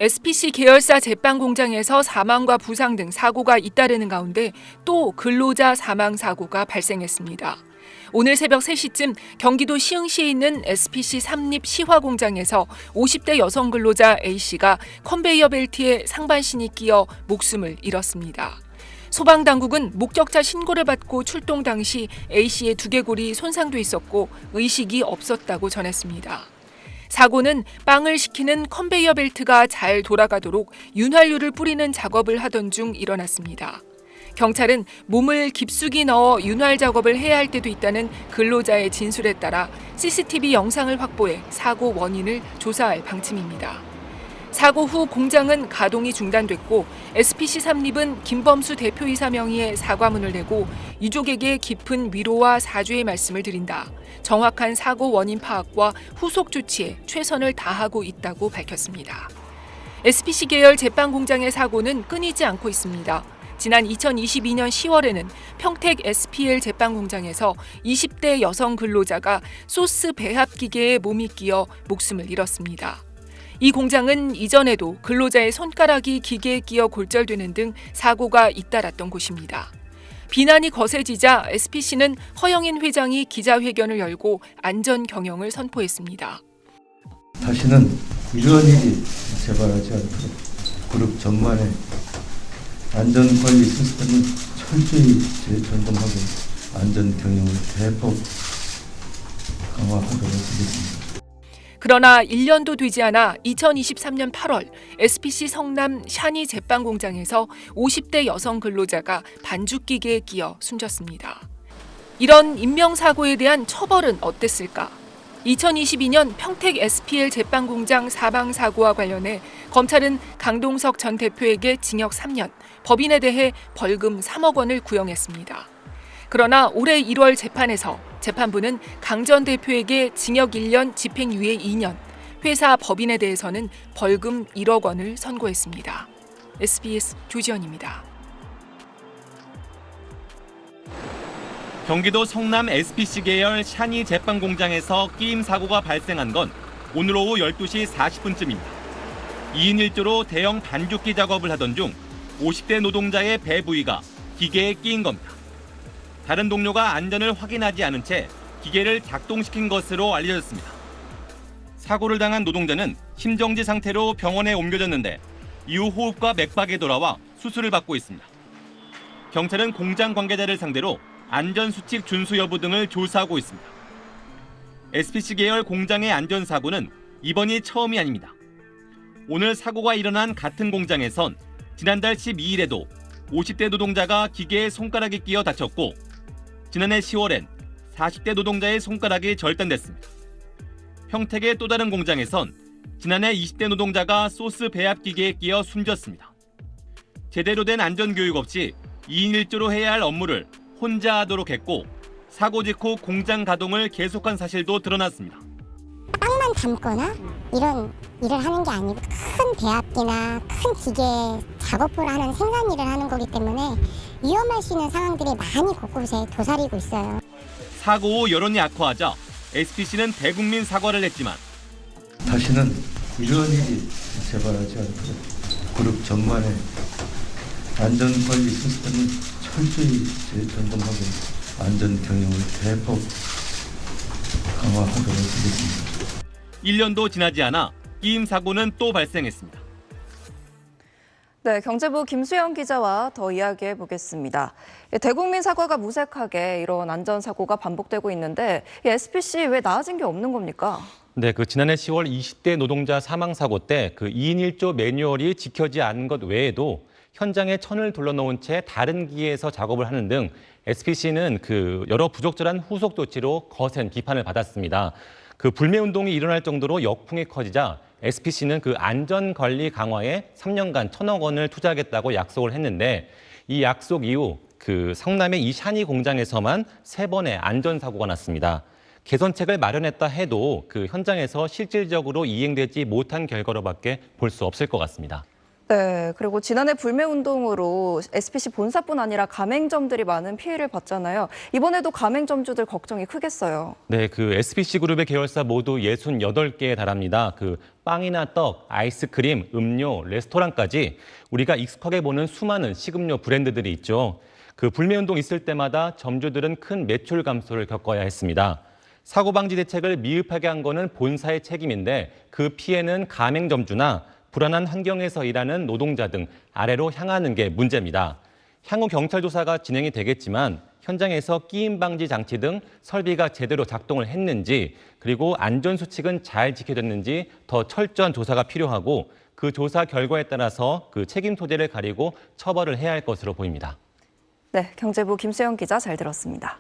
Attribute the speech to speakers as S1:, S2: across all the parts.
S1: SPC 계열사 제빵 공장에서 사망과 부상 등 사고가 잇따르는 가운데 또 근로자 사망 사고가 발생했습니다. 오늘 새벽 3시쯤 경기도 시흥시에 있는 SPC 삼립 시화 공장에서 50대 여성 근로자 A씨가 컨베이어 벨트에 상반신이 끼어 목숨을 잃었습니다. 소방당국은 목격자 신고를 받고 출동 당시 A씨의 두개골이 손상돼 있었고 의식이 없었다고 전했습니다. 사고는 빵을 식히는 컨베이어 벨트가 잘 돌아가도록 윤활유를 뿌리는 작업을 하던 중 일어났습니다. 경찰은 몸을 깊숙이 넣어 윤활 작업을 해야 할 때도 있다는 근로자의 진술에 따라 CCTV 영상을 확보해 사고 원인을 조사할 방침입니다. 사고 후 공장은 가동이 중단됐고 SPC 삼립은 김범수 대표이사 명의의 사과문을 내고 유족에게 깊은 위로와 사죄의 말씀을 드린다. 정확한 사고 원인 파악과 후속 조치에 최선을 다하고 있다고 밝혔습니다. SPC 계열 제빵 공장의 사고는 끊이지 않고 있습니다. 지난 2022년 10월에는 평택 SPL 제빵 공장에서 20대 여성 근로자가 소스 배합 기계에 몸이 끼어 목숨을 잃었습니다. 이 공장은 이전에도 근로자의 손가락이 기계에 끼어 골절되는 등 사고가 잇따랐던 곳입니다. 비난이 거세지자 SPC는 허영인 회장이 기자회견을 열고 안전 경영을 선포했습니다.
S2: 다시는 이러한 일이 재발하지 않도록 그룹 전반의 안전관리 시스템을 철저히 재점검하고 안전 경영을 대폭 강화하도록 하겠습니다.
S1: 그러나 1년도 되지 않아 2023년 8월 SPC 성남 샤니 제빵 공장에서 50대 여성 근로자가 반죽기계에 끼어 숨졌습니다. 이런 인명사고에 대한 처벌은 어땠을까? 2022년 평택 SPL 제빵 공장 사망 사고와 관련해 검찰은 강동석 전 대표에게 징역 3년, 법인에 대해 벌금 3억 원을 구형했습니다. 그러나 올해 1월 재판에서 재판부는 강 전 대표에게 징역 1년, 집행유예 2년, 회사 법인에 대해서는 벌금 1억 원을 선고했습니다. SBS 조지연입니다.
S3: 경기도 성남 SPC 계열 샤니 제빵 공장에서 끼임 사고가 발생한 건 오늘 오후 12시 40분쯤입니다. 2인 1조로 대형 반죽기 작업을 하던 중 50대 노동자의 배 부위가 기계에 끼인 겁니다. 다른 동료가 안전을 확인하지 않은 채 기계를 작동시킨 것으로 알려졌습니다. 사고를 당한 노동자는 심정지 상태로 병원에 옮겨졌는데 이후 호흡과 맥박에 돌아와 수술을 받고 있습니다. 경찰은 공장 관계자를 상대로 안전수칙 준수 여부 등을 조사하고 있습니다. SPC 계열 공장의 안전사고는 이번이 처음이 아닙니다. 오늘 사고가 일어난 같은 공장에선 지난달 12일에도 50대 노동자가 기계에 손가락이 끼어 다쳤고 지난해 10월엔 40대 노동자의 손가락이 절단됐습니다. 평택의 또 다른 공장에선 지난해 20대 노동자가 소스 배합 기계에 끼어 숨졌습니다. 제대로 된 안전교육 없이 2인 1조로 해야 할 업무를 혼자 하도록 했고 사고 직후 공장 가동을 계속한 사실도 드러났습니다.
S4: 빵만 담거나 이런 일을 하는 게 아니고 큰 배합기나 큰 기계 작업을 하는 생산 일을 하는 거기 때문에 위험할 수 있는 상황들이 많이 곳곳에 도사리고 있어요.
S3: 사고 후 여론이 악화하자 SPC는 대국민 사과를 했지만
S2: 다시는 이러한 일이 재발하지 않도록 그룹 전반의 안전관리 시스템을 철저히 재점검하고 안전 경영을 대폭 강화하도록 하겠습니다.
S3: 1년도 지나지 않아 끼임 사고는 또 발생했습니다.
S5: 네, 경제부 김수영 기자와 더 이야기해 보겠습니다. 대국민 사과가 무색하게 이런 안전사고가 반복되고 있는데 SPC 왜 나아진 게 없는 겁니까?
S6: 네, 지난해 10월 20대 노동자 사망 사고 때 2인 1조 매뉴얼이 지켜지지 않은 것 외에도 현장에 천을 둘러놓은 채 다른 기계에서 작업을 하는 등 SPC는 여러 부적절한 후속 조치로 거센 비판을 받았습니다. 불매 운동이 일어날 정도로 역풍이 커지자 SPC는 안전관리 강화에 3년간 1,000억 원을 투자하겠다고 약속을 했는데 이 약속 이후 성남의 이 샤니 공장에서만 3번의 안전사고가 났습니다. 개선책을 마련했다 해도 현장에서 실질적으로 이행되지 못한 결과로밖에 볼 수 없을 것 같습니다.
S5: 네, 그리고 지난해 불매운동으로 SPC 본사뿐 아니라 가맹점들이 많은 피해를 봤잖아요. 이번에도 가맹점주들 걱정이 크겠어요.
S6: 네, 그 SPC 그룹의 계열사 모두 68개에 달합니다. 그 빵이나 떡, 아이스크림, 음료, 레스토랑까지 우리가 익숙하게 보는 수많은 식음료 브랜드들이 있죠. 그 불매운동 있을 때마다 점주들은 큰 매출 감소를 겪어야 했습니다. 사고 방지 대책을 미흡하게 한 거는 본사의 책임인데 그 피해는 가맹점주나 불안한 환경에서 일하는 노동자 등 아래로 향하는 게 문제입니다. 향후 경찰 조사가 진행이 되겠지만 현장에서 끼임 방지 장치 등 설비가 제대로 작동을 했는지 그리고 안전 수칙은 잘 지켜졌는지 더 철저한 조사가 필요하고 그 조사 결과에 따라서 그 책임 소재를 가리고 처벌을 해야 할 것으로 보입니다.
S5: 네, 경제부 김수영 기자 잘 들었습니다.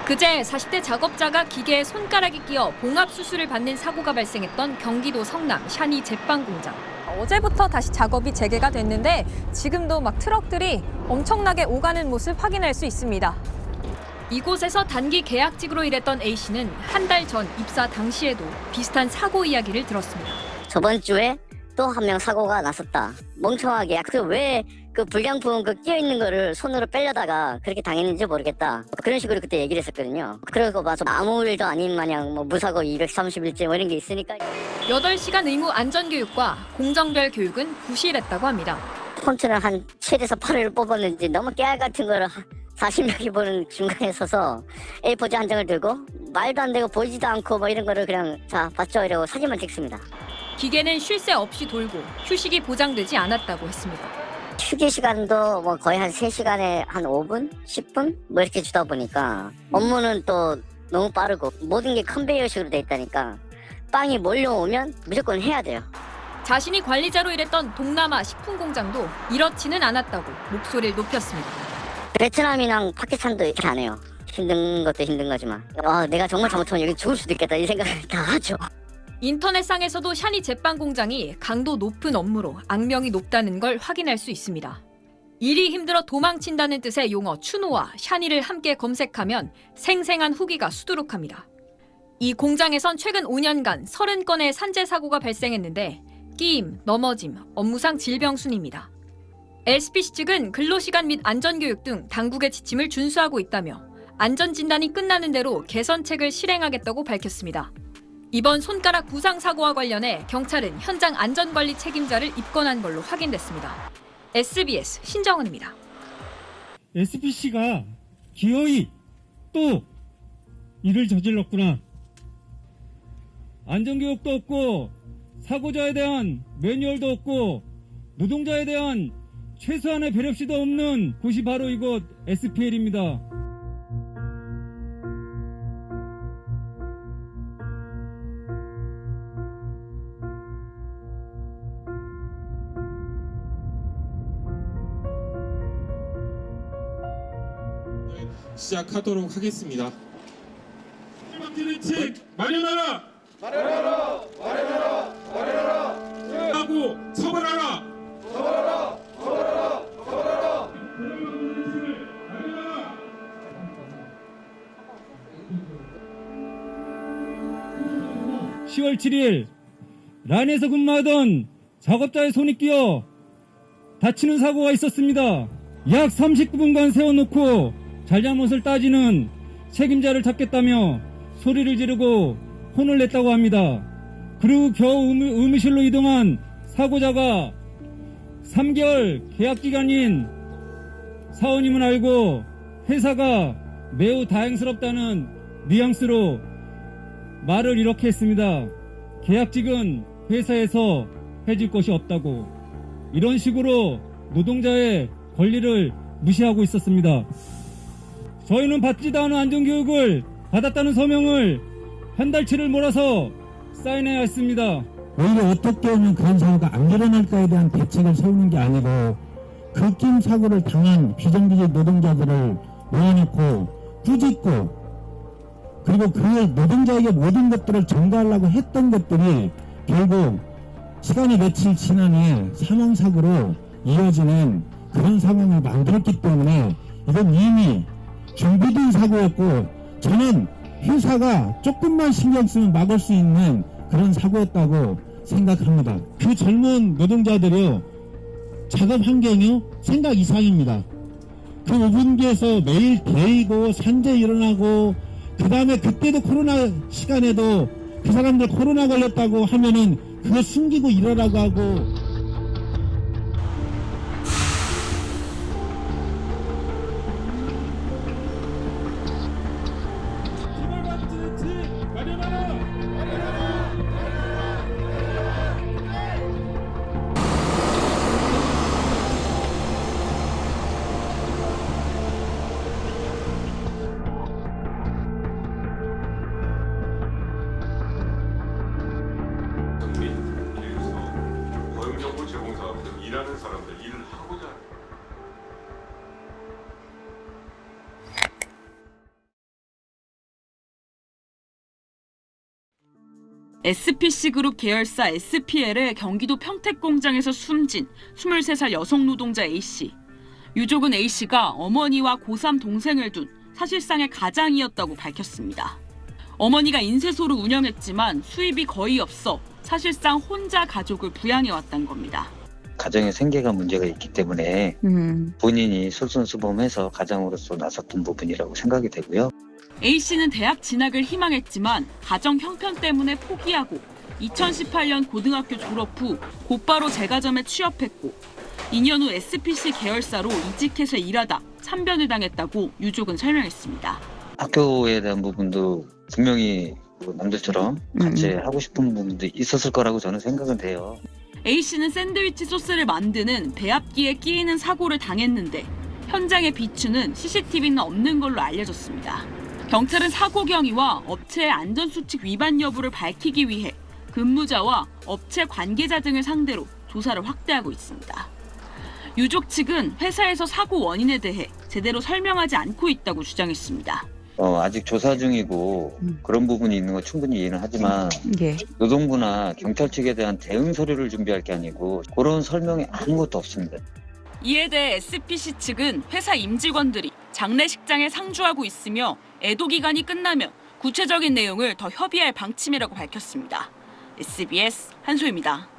S7: 그제 40대 작업자가 기계에 손가락이 끼어 봉합 수술을 받는 사고가 발생했던 경기도 성남 샤니 제빵 공장.
S8: 어제부터 다시 작업이 재개가 됐는데 지금도 막 트럭들이 엄청나게 오가는 모습 확인할 수 있습니다.
S7: 이곳에서 단기 계약직으로 일했던 A씨는 한 달 전 입사 당시에도 비슷한 사고 이야기를 들었습니다.
S9: 저번 주에 또 한 명 사고가 났었다. 멍청하게 왜 그 불량품 끼어 있는 거를 손으로 빼려다가 그렇게 당했는지 모르겠다. 그런 식으로 그때 얘기를 했었거든요. 그러고 봐서 아무 일도 아닌 마냥 무사고 231제 이런 게 있으니까
S7: 8시간 의무 안전교육과 공정별 교육은 부실했다고 합니다.
S9: 폰트는 한 7에서 8을 뽑았는지 너무 깨알 같은 거를 40명이 보는 중간에 서서 A4지 한 장을 들고 말도 안 되고 보이지도 않고 이런 거를 그냥 자 봤죠 이러고 사진만 찍습니다.
S7: 기계는 쉴 새 없이 돌고 휴식이 보장되지 않았다고 했습니다.
S9: 휴게 시간도 거의 한 3시간에 한 5분? 10분? 이렇게 주다 보니까 업무는 또 너무 빠르고 모든 게 컨베이어식으로 돼 있다니까 빵이 몰려오면 무조건 해야 돼요.
S7: 자신이 관리자로 일했던 동남아 식품공장도 이렇지는 않았다고 목소리를 높였습니다.
S9: 베트남이랑 파키스탄도 이렇게 안 해요. 힘든 것도 힘든 거지만 내가 정말 잘못하면 여기 죽을 수도 있겠다 이 생각을 다 하죠.
S7: 인터넷상에서도 샤니 제빵 공장이 강도 높은 업무로 악명이 높다는 걸 확인할 수 있습니다. 일이 힘들어 도망친다는 뜻의 용어 추노와 샤니를 함께 검색하면 생생한 후기가 수두룩합니다. 이 공장에선 최근 5년간 30건의 산재 사고가 발생했는데 끼임, 넘어짐, 업무상 질병 순입니다. SPC 측은 근로시간 및 안전교육 등 당국의 지침을 준수하고 있다며 안전진단이 끝나는 대로 개선책을 실행하겠다고 밝혔습니다. 이번 손가락 부상 사고와 관련해 경찰은 현장 안전관리 책임자를 입건한 걸로 확인됐습니다. SBS 신정은입니다.
S10: SPC가 기어이 또 일을 저질렀구나. 안전교육도 없고 사고자에 대한 매뉴얼도 없고 노동자에 대한 최소한의 배려시도 없는 곳이 바로 이곳 SPL입니다.
S11: 시작하도록 하겠습니다. 대책 마련하라. 하고 처벌하라.
S10: 10월 7일 란에서 근무하던 작업자의 손이 끼어 다치는 사고가 있었습니다. 약 39분간 세워놓고 잘잘못을 따지는 책임자를 잡겠다며 소리를 지르고 혼을 냈다고 합니다. 그리고 겨우 의무실로 이동한 사고자가 3개월 계약기간인 사원임을 알고 회사가 매우 다행스럽다는 뉘앙스로 말을 이렇게 했습니다. 계약직은 회사에서 해줄 것이 없다고. 이런 식으로 노동자의 권리를 무시하고 있었습니다. 저희는 받지도 않은 안전교육을 받았다는 서명을 한 달치를 몰아서 사인해야 했습니다.
S12: 오히려 어떻게 하면 그런 사고가 안 일어날까에 대한 대책을 세우는 게 아니고 그 끼임 사고를 당한 비정규직 노동자들을 모아놓고 꾸짖고 그리고 그 노동자에게 모든 것들을 전가하려고 했던 것들이 결국 시간이 며칠 지나니 사망사고로 이어지는 그런 상황을 만들었기 때문에 이건 이미 준비된 사고였고 저는 회사가 조금만 신경 쓰면 막을 수 있는 그런 사고였다고 생각합니다. 그 젊은 노동자들이요, 작업 환경이요, 생각 이상입니다. 그 5분기에서 매일 데이고 산재 일어나고, 그 다음에 그때도 코로나 시간에도 그 사람들 코로나 걸렸다고 하면은 그거 숨기고 일하라고 하고.
S11: 지불받는 집 마련하라.
S13: 고용정보 제공사업들 일하는 사람들 일을 하고자 하는
S14: SPC그룹 계열사 SPL의 경기도 평택 공장에서 숨진 23살 여성 노동자 A씨. 유족은 A씨가 어머니와 고3 동생을 둔 사실상의 가장이었다고 밝혔습니다. 어머니가 인쇄소를 운영했지만 수입이 거의 없어 사실상 혼자 가족을 부양해왔다는 겁니다.
S15: 가정의 생계가 문제가 있기 때문에 본인이 솔선수범해서 가장으로서 나섰던 부분이라고 생각이 되고요.
S14: A씨는 대학 진학을 희망했지만 가정 형편 때문에 포기하고 2018년 고등학교 졸업 후 곧바로 제과점에 취업했고 2년 후 SPC 계열사로 이직해서 일하다 참변을 당했다고 유족은 설명했습니다.
S15: 학교에 대한 부분도 분명히 남들처럼 같이 하고 싶은 부분도 있었을 거라고 저는 생각은 돼요.
S14: A씨는 샌드위치 소스를 만드는 배합기에 끼이는 사고를 당했는데 현장에 비추는 CCTV는 없는 걸로 알려졌습니다. 경찰은 사고 경위와 업체의 안전수칙 위반 여부를 밝히기 위해 근무자와 업체 관계자 등을 상대로 조사를 확대하고 있습니다. 유족 측은 회사에서 사고 원인에 대해 제대로 설명하지 않고 있다고 주장했습니다.
S15: 아직 조사 중이고 그런 부분이 있는 건 충분히 이해는 하지만 노동부나 경찰 측에 대한 대응 서류를 준비할 게 아니고 그런 설명이 아무것도 없습니다.
S14: 이에 대해 SPC 측은 회사 임직원들이 장례식장에 상주하고 있으며 애도 기간이 끝나면 구체적인 내용을 더 협의할 방침이라고 밝혔습니다. SBS 한소희입니다.